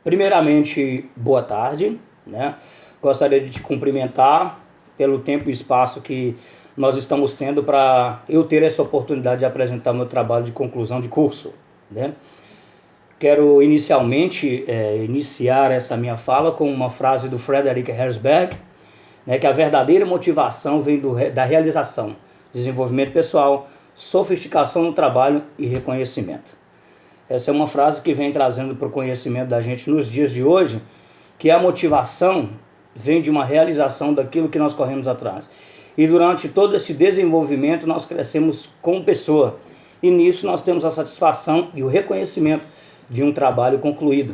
Primeiramente, boa tarde, né? Gostaria de te cumprimentar pelo tempo e espaço que nós estamos tendo para eu ter essa oportunidade de apresentar meu trabalho de conclusão de curso, né? Quero inicialmente iniciar essa minha fala com uma frase do Frederick Herzberg, né, que a verdadeira motivação vem da realização, desenvolvimento pessoal, sofisticação no trabalho e reconhecimento. Essa é uma frase que vem trazendo para o conhecimento da gente nos dias de hoje, que a motivação vem de uma realização daquilo que nós corremos atrás. E durante todo esse desenvolvimento nós crescemos como pessoa. E nisso nós temos a satisfação e o reconhecimento de um trabalho concluído.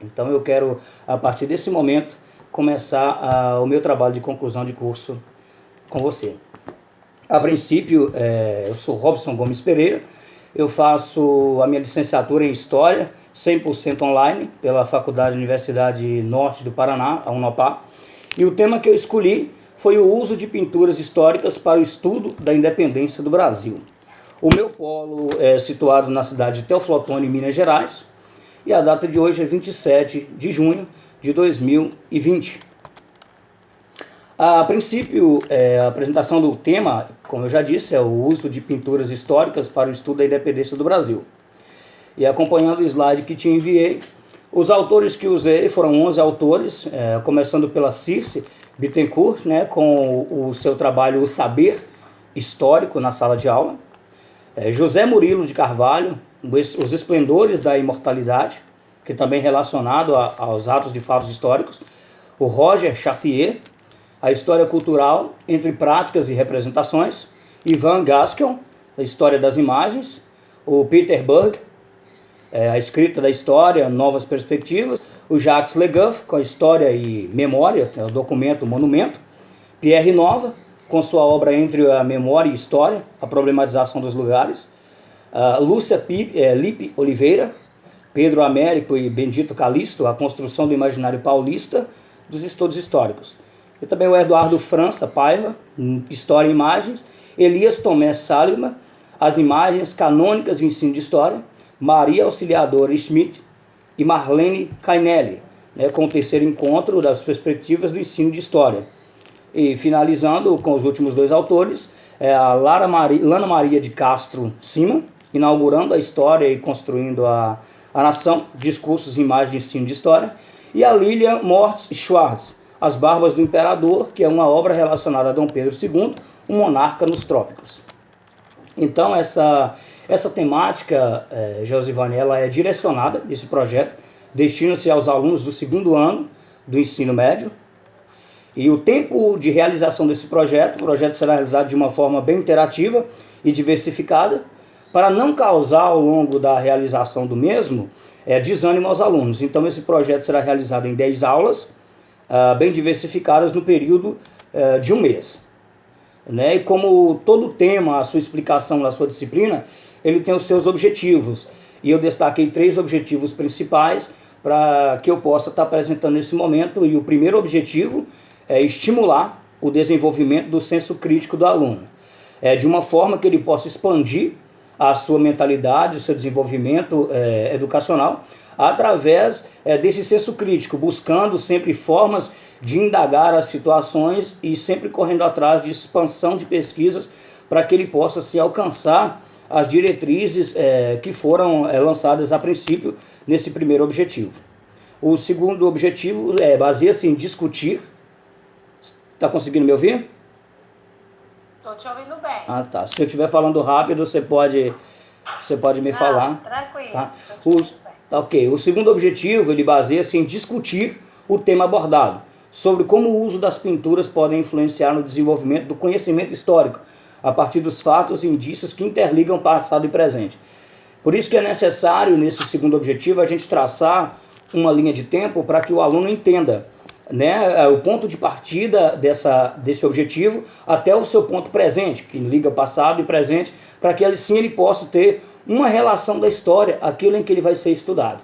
Então eu quero, a partir desse momento, começar o meu trabalho de conclusão de curso com você. A princípio, eu sou Robson Gomes Pereira, eu faço a minha licenciatura em História, 100% online, pela Faculdade Universidade Norte do Paraná, a Unopar, e o tema que eu escolhi foi o uso de pinturas históricas para o estudo da independência do Brasil. O meu polo é situado na cidade de Teoflotone, Minas Gerais, e a data de hoje é 27 de junho de 2020. A princípio, a apresentação do tema, como eu já disse, é o uso de pinturas históricas para o estudo da independência do Brasil. E acompanhando o slide que te enviei, os autores que usei foram 11 autores, começando pela Circe Bittencourt, né, com o seu trabalho O Saber Histórico na Sala de Aula. José Murilo de Carvalho, Os Esplendores da Imortalidade, que também é relacionado aos atos de fatos históricos. O Roger Chartier, A História Cultural entre Práticas e Representações. Ivan Gaskell, A História das Imagens. O Peter Berg, A Escrita da História, Novas Perspectivas. O Jacques Le Goff, com a História e Memória, o documento, o monumento. Pierre Nova, com sua obra Entre a Memória e a História, a Problematização dos Lugares. Lúcia Lippe Oliveira, Pedro Américo e Bendito Calixto, A Construção do Imaginário Paulista dos Estudos Históricos. E também o Eduardo França Paiva, História e Imagens. Elias Tomé Salima, As Imagens Canônicas do Ensino de História. Maria Auxiliadora Schmidt e Marlene Cainelli, né, com o terceiro encontro das perspectivas do ensino de História. E finalizando com os últimos dois autores, a Lana Maria de Castro Sima, inaugurando a história e construindo a nação, discursos e imagens de ensino de história, e a Lilian Mortz Schwartz, As Barbas do Imperador, que é uma obra relacionada a Dom Pedro II, um monarca nos trópicos. Então essa temática, Josivane, ela é direcionada, esse projeto, destina-se aos alunos do segundo ano do ensino médio. E o tempo de realização desse projeto, o projeto será realizado de uma forma bem interativa e diversificada, para não causar ao longo da realização do mesmo desânimo aos alunos. Então esse projeto será realizado em 10 aulas, bem diversificadas no período de um mês. Né? E como todo tema, a sua explicação na sua disciplina, ele tem os seus objetivos. E eu destaquei 3 objetivos principais para que eu possa estar apresentando nesse momento. E o primeiro objetivo é estimular o desenvolvimento do senso crítico do aluno, de uma forma que ele possa expandir a sua mentalidade, o seu desenvolvimento educacional, através desse senso crítico, buscando sempre formas de indagar as situações e sempre correndo atrás de expansão de pesquisas para que ele possa se alcançar as diretrizes que foram lançadas a princípio nesse primeiro objetivo. O segundo objetivo baseia-se em discutir. Está conseguindo me ouvir? Estou te ouvindo bem. Ah, tá. Se eu estiver falando rápido, você pode me falar. Tranquilo. Tá? Ok. O segundo objetivo, ele baseia-se em discutir o tema abordado, sobre como o uso das pinturas podem influenciar no desenvolvimento do conhecimento histórico, a partir dos fatos e indícios que interligam passado e presente. Por isso que é necessário, nesse segundo objetivo, a gente traçar uma linha de tempo para que o aluno entenda, né, o ponto de partida desse objetivo até o seu ponto presente, que liga passado e presente, para que ele possa ter uma relação da história, aquilo em que ele vai ser estudado.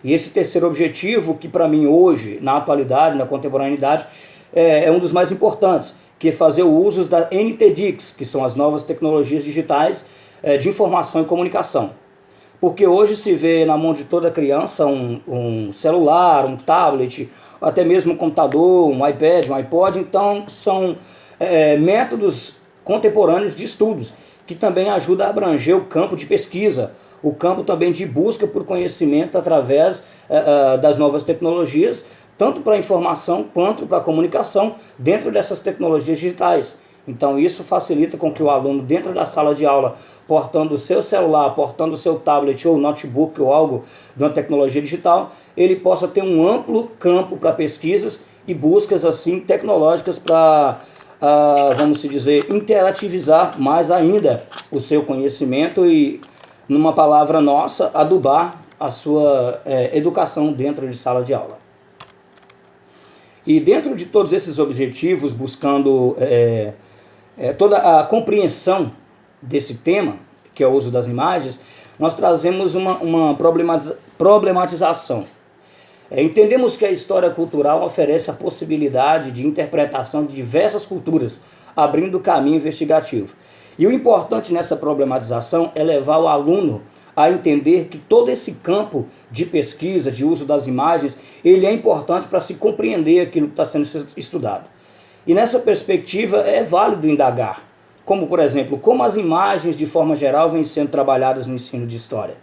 E esse terceiro objetivo, que para mim hoje, na atualidade, na contemporaneidade, é um dos mais importantes, que é fazer o uso da NTDICs, que são as novas tecnologias digitais de informação e comunicação, porque hoje se vê na mão de toda criança um celular, um tablet, até mesmo um computador, um iPad, um iPod. Então são métodos contemporâneos de estudos que também ajudam a abranger o campo de pesquisa, o campo também de busca por conhecimento através das novas tecnologias, tanto para a informação quanto para a comunicação dentro dessas tecnologias digitais. Então isso facilita com que o aluno dentro da sala de aula, portando o seu celular, portando o seu tablet ou notebook ou algo de uma tecnologia digital, ele possa ter um amplo campo para pesquisas e buscas assim tecnológicas para, vamos dizer, interativizar mais ainda o seu conhecimento e, numa palavra nossa, adubar a sua educação dentro de sala de aula. E dentro de todos esses objetivos, buscando toda a compreensão desse tema, que é o uso das imagens, nós trazemos uma problematização. Entendemos que a história cultural oferece a possibilidade de interpretação de diversas culturas, abrindo caminho investigativo. E o importante nessa problematização é levar o aluno a entender que todo esse campo de pesquisa, de uso das imagens, ele é importante para se compreender aquilo que está sendo estudado. E nessa perspectiva é válido indagar, como por exemplo, como as imagens de forma geral vêm sendo trabalhadas no ensino de história.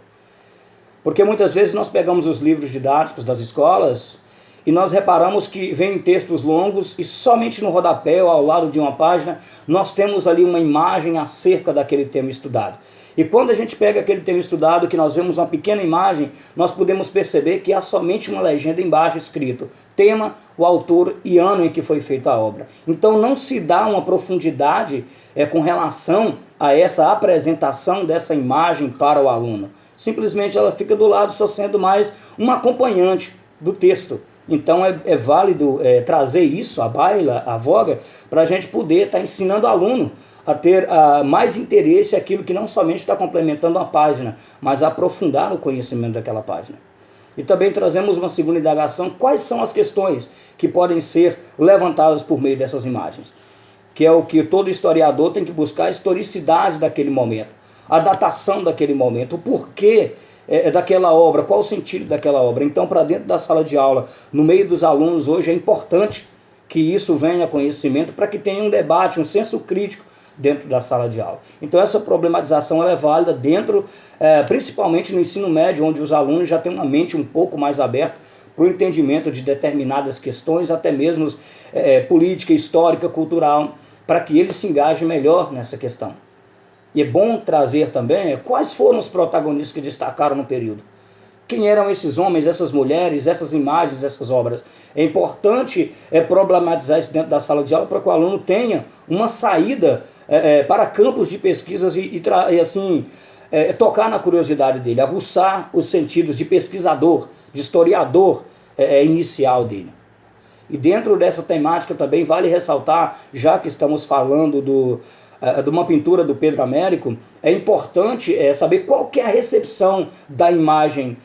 Porque muitas vezes nós pegamos os livros didáticos das escolas e nós reparamos que vem textos longos e somente no rodapé ou ao lado de uma página nós temos ali uma imagem acerca daquele tema estudado. E quando a gente pega aquele tema estudado, que nós vemos uma pequena imagem, nós podemos perceber que há somente uma legenda embaixo escrito tema, o autor e ano em que foi feita a obra. Então não se dá uma profundidade com relação a essa apresentação dessa imagem para o aluno. Simplesmente ela fica do lado só sendo mais um acompanhante do texto. Então é válido trazer isso à baila, à voga, para a gente poder estar ensinando o aluno a ter mais interesse naquilo que não somente está complementando a página, mas a aprofundar o conhecimento daquela página. E também trazemos uma segunda indagação: quais são as questões que podem ser levantadas por meio dessas imagens? Que é o que todo historiador tem que buscar: a historicidade daquele momento, a datação daquele momento, o porquê daquela obra, qual o sentido daquela obra. Então, para dentro da sala de aula, no meio dos alunos hoje, é importante que isso venha a conhecimento para que tenha um debate, um senso crítico dentro da sala de aula. Então essa problematização ela é válida dentro, principalmente no ensino médio, onde os alunos já têm uma mente um pouco mais aberta para o entendimento de determinadas questões, até mesmo política, histórica, cultural, para que eles se engajem melhor nessa questão. E é bom trazer também quais foram os protagonistas que destacaram no período. Quem eram esses homens, essas mulheres, essas imagens, essas obras? É importante problematizar isso dentro da sala de aula para que o aluno tenha uma saída para campos de pesquisas e assim, tocar na curiosidade dele, aguçar os sentidos de pesquisador, de historiador inicial dele. E dentro dessa temática também vale ressaltar, já que estamos falando de uma pintura do Pedro Américo, é importante saber qual que é a recepção da imagem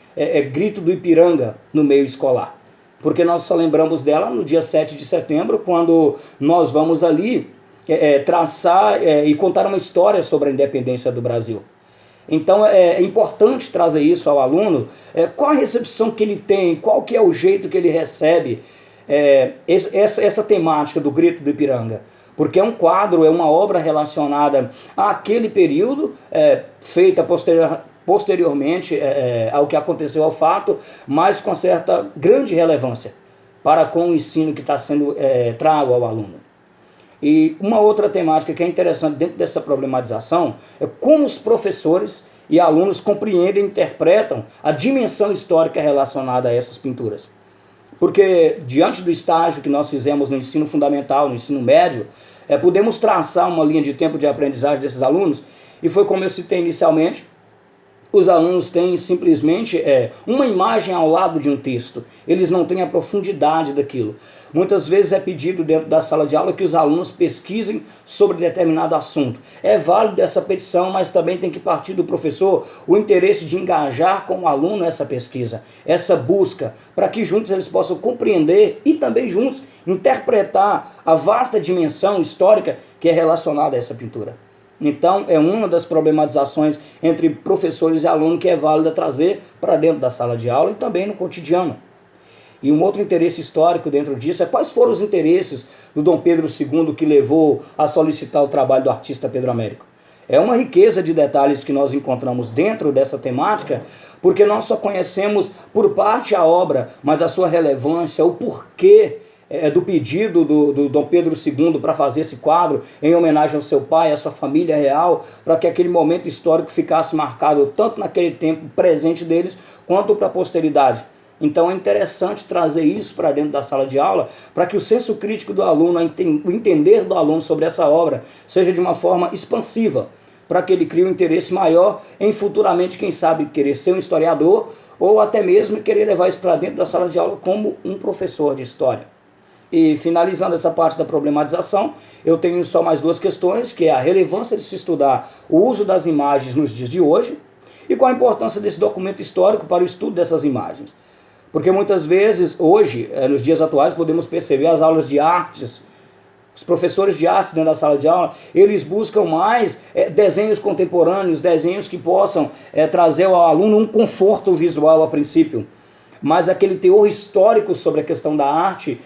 Grito do Ipiranga no meio escolar. Porque nós só lembramos dela no dia 7 de setembro, quando nós vamos ali traçar e contar uma história sobre a independência do Brasil. Então é importante trazer isso ao aluno, qual a recepção que ele tem, qual que é o jeito que ele recebe essa temática do Grito do Ipiranga. Porque é um quadro, é uma obra relacionada àquele período, feita posteriormente ao que aconteceu ao fato, mas com certa grande relevância para com o ensino que está sendo trago ao aluno. E uma outra temática que é interessante dentro dessa problematização é como os professores e alunos compreendem e interpretam a dimensão histórica relacionada a essas pinturas. Porque diante do estágio que nós fizemos no ensino fundamental, no ensino médio, podemos traçar uma linha de tempo de aprendizagem desses alunos, e foi como eu citei inicialmente, os alunos têm simplesmente uma imagem ao lado de um texto, eles não têm a profundidade daquilo. Muitas vezes é pedido dentro da sala de aula que os alunos pesquisem sobre determinado assunto. É válido essa petição, mas também tem que partir do professor o interesse de engajar com o aluno essa pesquisa, essa busca, para que juntos eles possam compreender e também juntos interpretar a vasta dimensão histórica que é relacionada a essa pintura. Então, é uma das problematizações entre professores e alunos que é válida trazer para dentro da sala de aula e também no cotidiano. E um outro interesse histórico dentro disso é quais foram os interesses do Dom Pedro II que levou a solicitar o trabalho do artista Pedro Américo. É uma riqueza de detalhes que nós encontramos dentro dessa temática, porque nós só conhecemos por parte a obra, mas a sua relevância, o porquê do pedido do Dom Pedro II para fazer esse quadro em homenagem ao seu pai, à sua família real, para que aquele momento histórico ficasse marcado tanto naquele tempo presente deles, quanto para a posteridade. Então é interessante trazer isso para dentro da sala de aula, para que o senso crítico do aluno, o entender do aluno sobre essa obra, seja de uma forma expansiva, para que ele crie um interesse maior em futuramente, quem sabe, querer ser um historiador, ou até mesmo querer levar isso para dentro da sala de aula como um professor de história. E finalizando essa parte da problematização, eu tenho só mais duas questões, que é a relevância de se estudar o uso das imagens nos dias de hoje, e qual a importância desse documento histórico para o estudo dessas imagens. Porque muitas vezes, hoje, nos dias atuais, podemos perceber as aulas de artes, os professores de artes dentro da sala de aula, eles buscam mais desenhos contemporâneos, desenhos que possam trazer ao aluno um conforto visual a princípio. Mas aquele teor histórico sobre a questão da arte,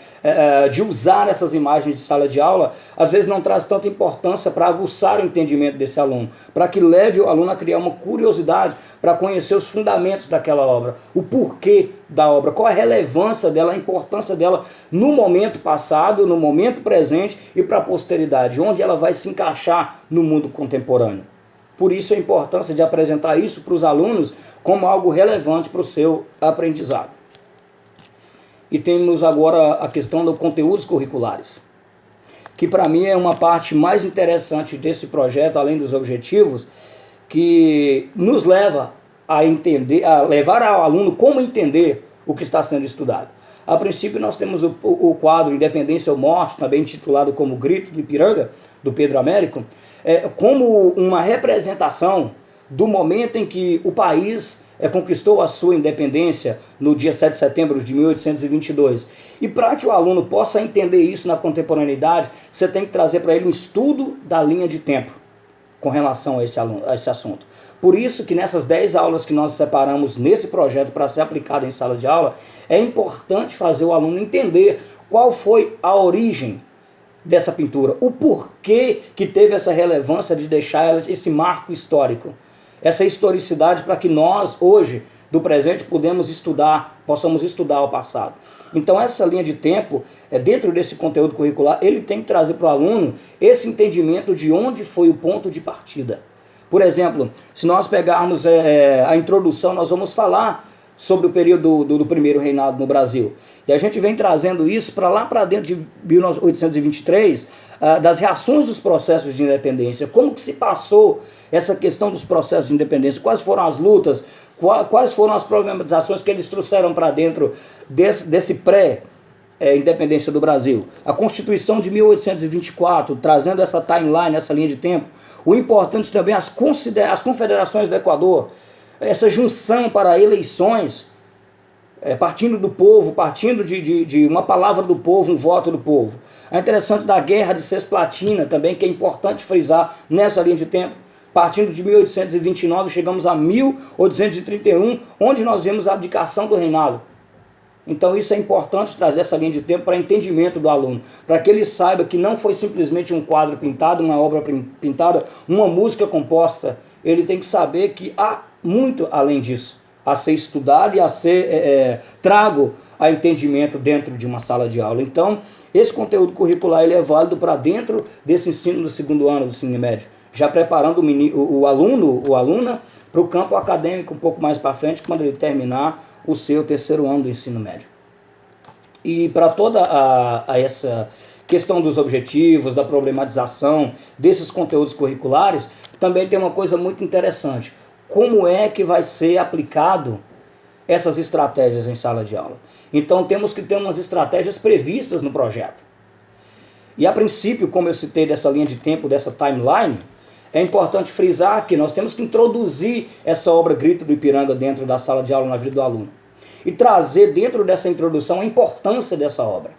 de usar essas imagens de sala de aula, às vezes não traz tanta importância para aguçar o entendimento desse aluno, para que leve o aluno a criar uma curiosidade para conhecer os fundamentos daquela obra, o porquê da obra, qual a relevância dela, a importância dela no momento passado, no momento presente e para a posteridade, onde ela vai se encaixar no mundo contemporâneo. Por isso a importância de apresentar isso para os alunos como algo relevante para o seu aprendizado. E temos agora a questão dos conteúdos curriculares, que para mim é uma parte mais interessante desse projeto, além dos objetivos, que nos leva a entender, a levar ao aluno como entender o que está sendo estudado. A princípio nós temos o quadro Independência ou Morte, também intitulado como Grito do Ipiranga, do Pedro Américo, como uma representação do momento em que o país conquistou a sua independência no dia 7 de setembro de 1822. E para que o aluno possa entender isso na contemporaneidade, você tem que trazer para ele um estudo da linha de tempo com relação a esse assunto. Por isso que nessas 10 aulas que nós separamos nesse projeto para ser aplicado em sala de aula, é importante fazer o aluno entender qual foi a origem dessa pintura, o porquê que teve essa relevância de deixar esse marco histórico, essa historicidade para que nós, hoje, do presente, possamos estudar o passado. Então essa linha de tempo, dentro desse conteúdo curricular, ele tem que trazer para o aluno esse entendimento de onde foi o ponto de partida. Por exemplo, se nós pegarmos a introdução, nós vamos falar sobre o período do primeiro reinado no Brasil. E a gente vem trazendo isso para lá para dentro de 1823, das reações dos processos de independência. Como que se passou essa questão dos processos de independência? Quais foram as lutas? Quais foram as problematizações que eles trouxeram para dentro desse pré-independência do Brasil? A Constituição de 1824, trazendo essa timeline, essa linha de tempo. O importante também, as confederações do Equador, essa junção para eleições, partindo do povo, partindo de uma palavra do povo, um voto do povo. É interessante da Guerra de Cisplatina também, que é importante frisar nessa linha de tempo. Partindo de 1829, chegamos a 1831, onde nós vemos a abdicação do reinado. Então isso é importante trazer essa linha de tempo para entendimento do aluno, para que ele saiba que não foi simplesmente um quadro pintado, uma obra pintada, uma música composta. Ele tem que saber que há muito além disso, a ser estudado e a ser trago a entendimento dentro de uma sala de aula. Então, esse conteúdo curricular ele é válido para dentro desse ensino do segundo ano do ensino médio, já preparando o aluno ou aluna para o campo acadêmico um pouco mais para frente, quando ele terminar o seu terceiro ano do ensino médio. E para toda essa questão dos objetivos, da problematização desses conteúdos curriculares, também tem uma coisa muito interessante. Como é que vai ser aplicado essas estratégias em sala de aula? Então temos que ter umas estratégias previstas no projeto. E a princípio, como eu citei dessa linha de tempo, dessa timeline, é importante frisar que nós temos que introduzir essa obra Grito do Ipiranga dentro da sala de aula na vida do aluno. E trazer dentro dessa introdução a importância dessa obra.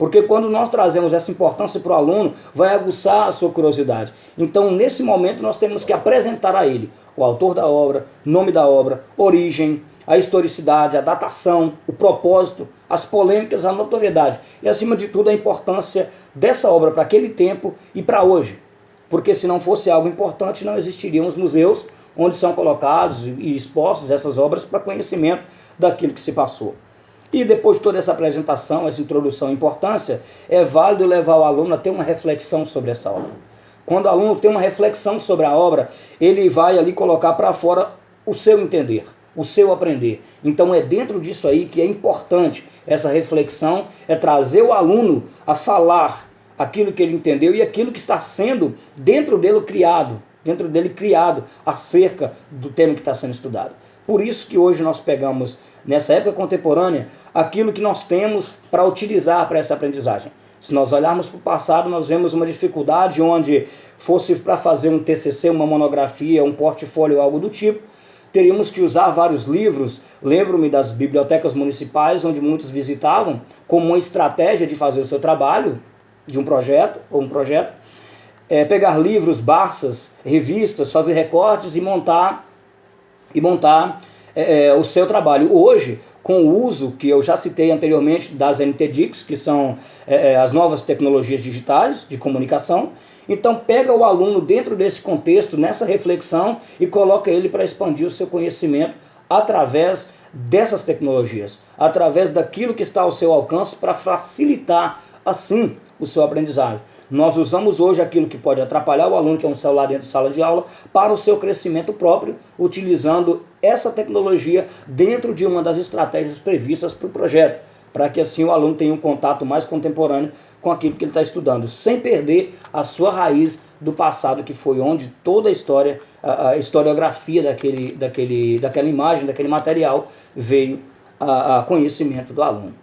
Porque quando nós trazemos essa importância para o aluno, vai aguçar a sua curiosidade. Então, nesse momento, nós temos que apresentar a ele o autor da obra, nome da obra, origem, a historicidade, a datação, o propósito, as polêmicas, a notoriedade. E, acima de tudo, a importância dessa obra para aquele tempo e para hoje. Porque se não fosse algo importante, não existiriam os museus onde são colocados e expostos essas obras para conhecimento daquilo que se passou. E depois de toda essa apresentação, essa introdução e importância, é válido levar o aluno a ter uma reflexão sobre essa obra. Quando o aluno tem uma reflexão sobre a obra, ele vai ali colocar para fora o seu entender, o seu aprender. Então é dentro disso aí que é importante essa reflexão, é trazer o aluno a falar aquilo que ele entendeu e aquilo que está sendo dentro dele criado acerca do tema que está sendo estudado. Por isso que hoje nós pegamos, nessa época contemporânea, aquilo que nós temos para utilizar para essa aprendizagem. Se nós olharmos para o passado, nós vemos uma dificuldade onde fosse para fazer um TCC, uma monografia, um portfólio, algo do tipo, teríamos que usar vários livros. Lembro-me das bibliotecas municipais, onde muitos visitavam, como uma estratégia de fazer o seu trabalho, de um projeto, pegar livros, barças, revistas, fazer recortes e montar o seu trabalho. Hoje, com o uso que eu já citei anteriormente das NTDICs, que são as novas tecnologias digitais de comunicação, então pega o aluno dentro desse contexto, nessa reflexão, e coloca ele para expandir o seu conhecimento através dessas tecnologias, através daquilo que está ao seu alcance para facilitar assim o seu aprendizagem. Nós usamos hoje aquilo que pode atrapalhar o aluno, que é um celular dentro de sala de aula, para o seu crescimento próprio, utilizando essa tecnologia dentro de uma das estratégias previstas para o projeto, para que assim o aluno tenha um contato mais contemporâneo com aquilo que ele está estudando, sem perder a sua raiz do passado, que foi onde toda a história, a historiografia daquela imagem, daquele material, veio a conhecimento do aluno.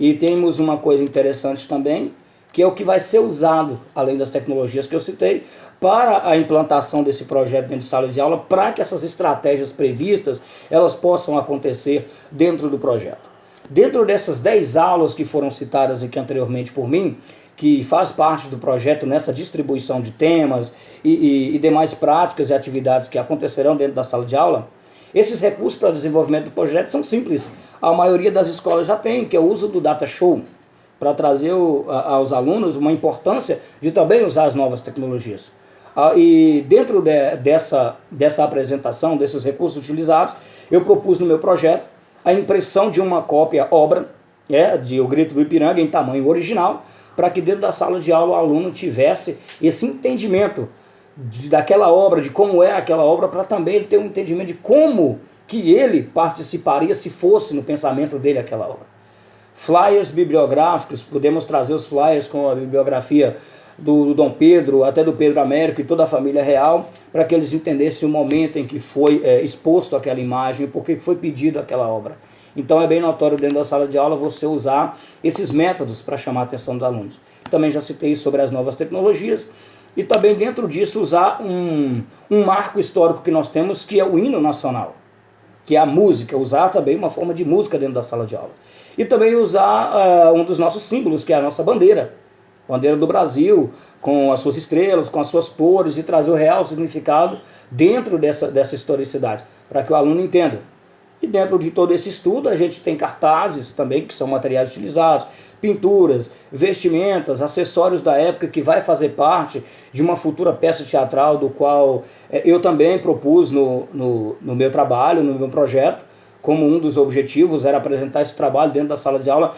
E temos uma coisa interessante também, que é o que vai ser usado, além das tecnologias que eu citei, para a implantação desse projeto dentro de sala de aula, para que essas estratégias previstas, elas possam acontecer dentro do projeto. Dentro dessas 10 aulas que foram citadas aqui anteriormente por mim, que faz parte do projeto nessa distribuição de temas e demais práticas e atividades que acontecerão dentro da sala de aula, esses recursos para o desenvolvimento do projeto são simples. A maioria das escolas já tem, que é o uso do Data Show, para trazer aos alunos uma importância de também usar as novas tecnologias. E dentro dessa apresentação, desses recursos utilizados, eu propus no meu projeto a impressão de uma cópia obra de O Grito do Ipiranga em tamanho original, para que dentro da sala de aula o aluno tivesse esse entendimento daquela obra, de como é aquela obra, para também ele ter um entendimento de como que ele participaria se fosse no pensamento dele aquela obra. Flyers bibliográficos, podemos trazer os flyers com a bibliografia do Dom Pedro, até do Pedro Américo e toda a família real, para que eles entendessem o momento em que foi exposto aquela imagem e por que foi pedido aquela obra. Então é bem notório dentro da sala de aula você usar esses métodos para chamar a atenção dos alunos. Também já citei sobre as novas tecnologias e também dentro disso usar um marco histórico que nós temos, que é o hino nacional, que é a música, usar também uma forma de música dentro da sala de aula. E também usar um dos nossos símbolos, que é a nossa bandeira do Brasil, com as suas estrelas, com as suas cores, e trazer o real significado dentro dessa historicidade, para que o aluno entenda. E dentro de todo esse estudo a gente tem cartazes também, que são materiais utilizados, pinturas, vestimentas, acessórios da época, que vai fazer parte de uma futura peça teatral, do qual eu também propus no meu trabalho, no meu projeto, como um dos objetivos era apresentar esse trabalho dentro da sala de aula,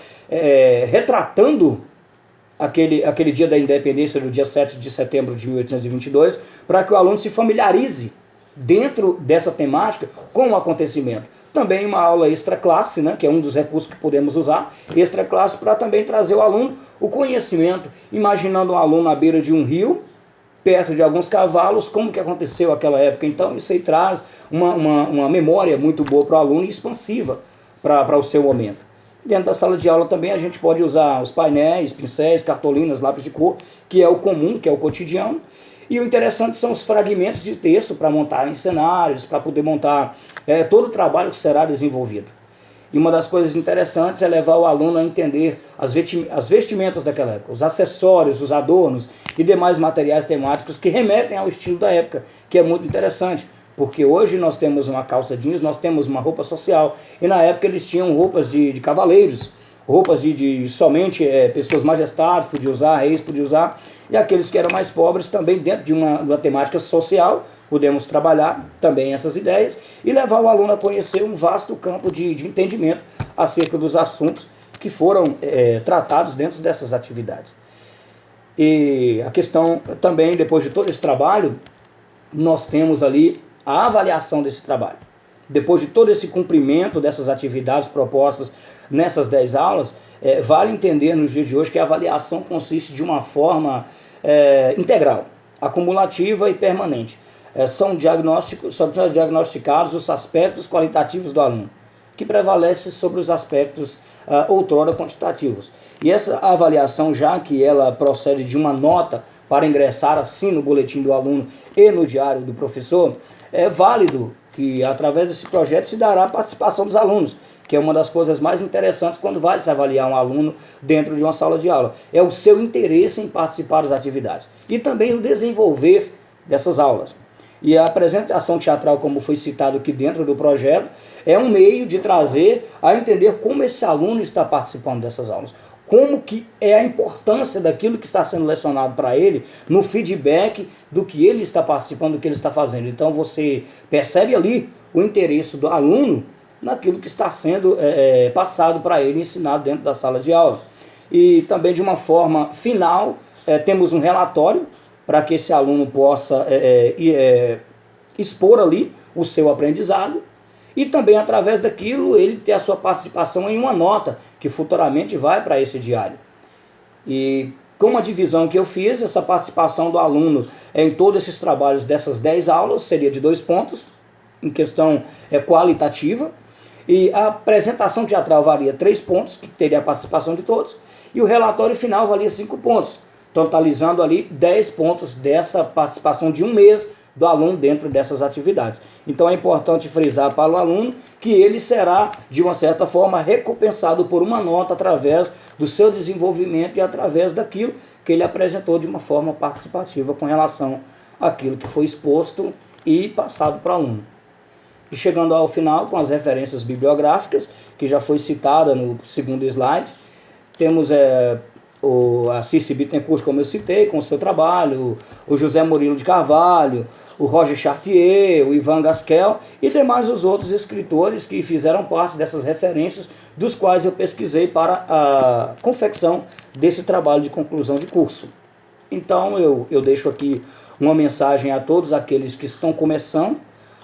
retratando aquele dia da independência, do dia 7 de setembro de 1822, para que o aluno se familiarize dentro dessa temática com o acontecimento. Também uma aula extra classe, que é um dos recursos que podemos usar, extra classe, para também trazer ao aluno o conhecimento, imaginando um aluno à beira de um rio, perto de alguns cavalos, como que aconteceu aquela época. Então isso aí traz uma memória muito boa para o aluno e expansiva para o seu momento. Dentro da sala de aula também a gente pode usar os painéis, pincéis, cartolinas, lápis de cor, que é o comum, que é o cotidiano. E o interessante são os fragmentos de texto para montar em cenários, para poder montar todo o trabalho que será desenvolvido. E uma das coisas interessantes é levar o aluno a entender as vestimentas daquela época, os acessórios, os adornos e demais materiais temáticos que remetem ao estilo da época, que é muito interessante. Porque hoje nós temos uma calça jeans, nós temos uma roupa social. E na época eles tinham roupas de cavaleiros, roupas de somente pessoas majestades podiam usar, reis podiam usar. E aqueles que eram mais pobres também dentro de uma temática social, podemos trabalhar também essas ideias e levar o aluno a conhecer um vasto campo de entendimento acerca dos assuntos que foram tratados dentro dessas atividades. E a questão também, depois de todo esse trabalho, nós temos ali a avaliação desse trabalho. Depois de todo esse cumprimento dessas atividades propostas nessas 10 aulas, vale entender nos dias de hoje que a avaliação consiste de uma forma integral, acumulativa e permanente. São diagnosticados os aspectos qualitativos do aluno, que prevalece sobre os aspectos outrora quantitativos. E essa avaliação, já que ela procede de uma nota para ingressar assim no boletim do aluno e no diário do professor, é válido que através desse projeto se dará a participação dos alunos, que é uma das coisas mais interessantes quando vai se avaliar um aluno dentro de uma sala de aula. É o seu interesse em participar das atividades e também o desenvolver dessas aulas. E a apresentação teatral, como foi citado aqui dentro do projeto, é um meio de trazer a entender como esse aluno está participando dessas aulas. Como que é a importância daquilo que está sendo lecionado para ele no feedback do que ele está participando, do que ele está fazendo. Então você percebe ali o interesse do aluno naquilo que está sendo passado para ele, ensinado dentro da sala de aula. E também de uma forma final, temos um relatório para que esse aluno possa expor ali o seu aprendizado e também através daquilo ele ter a sua participação em uma nota que futuramente vai para esse diário. E com a divisão que eu fiz, essa participação do aluno em todos esses trabalhos dessas 10 aulas seria de 2 pontos, em questão qualitativa, e a apresentação teatral valia 3 pontos, que teria a participação de todos, e o relatório final valia 5 pontos, totalizando ali 10 pontos dessa participação de um mês do aluno dentro dessas atividades. Então é importante frisar para o aluno que ele será, de uma certa forma, recompensado por uma nota através do seu desenvolvimento e através daquilo que ele apresentou de uma forma participativa com relação àquilo que foi exposto e passado para o aluno. E chegando ao final, com as referências bibliográficas, que já foi citada no segundo slide, temos a Circe Bittencourt, como eu citei, com o seu trabalho, o José Murilo de Carvalho, o Roger Chartier, o Ivan Gaskell e demais os outros escritores que fizeram parte dessas referências, dos quais eu pesquisei para a confecção desse trabalho de conclusão de curso. Então eu deixo aqui uma mensagem a todos aqueles que estão começando,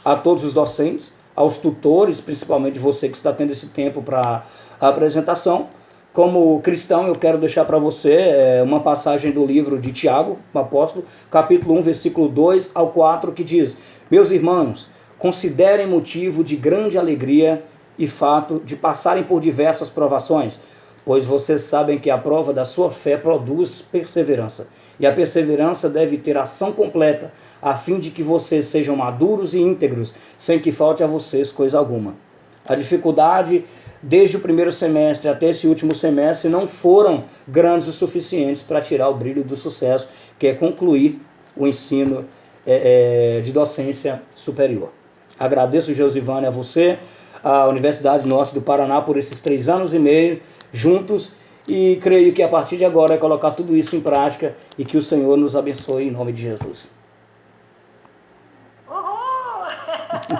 a todos os docentes, aos tutores, principalmente você que está tendo esse tempo para a apresentação. Como cristão, eu quero deixar para você uma passagem do livro de Tiago, o apóstolo, capítulo 1, versículo 2 ao 4, que diz: Meus irmãos, considerem motivo de grande alegria e fato de passarem por diversas provações, pois vocês sabem que a prova da sua fé produz perseverança. E a perseverança deve ter ação completa, a fim de que vocês sejam maduros e íntegros, sem que falte a vocês coisa alguma. A dificuldade desde o primeiro semestre até esse último semestre não foram grandes o suficientes para tirar o brilho do sucesso, que é concluir o ensino de docência superior. Agradeço, Josivane, a você, a Universidade Norte do Paraná, por esses 3 anos e meio juntos, e creio que a partir de agora é colocar tudo isso em prática e que o Senhor nos abençoe em nome de Jesus. Uhul!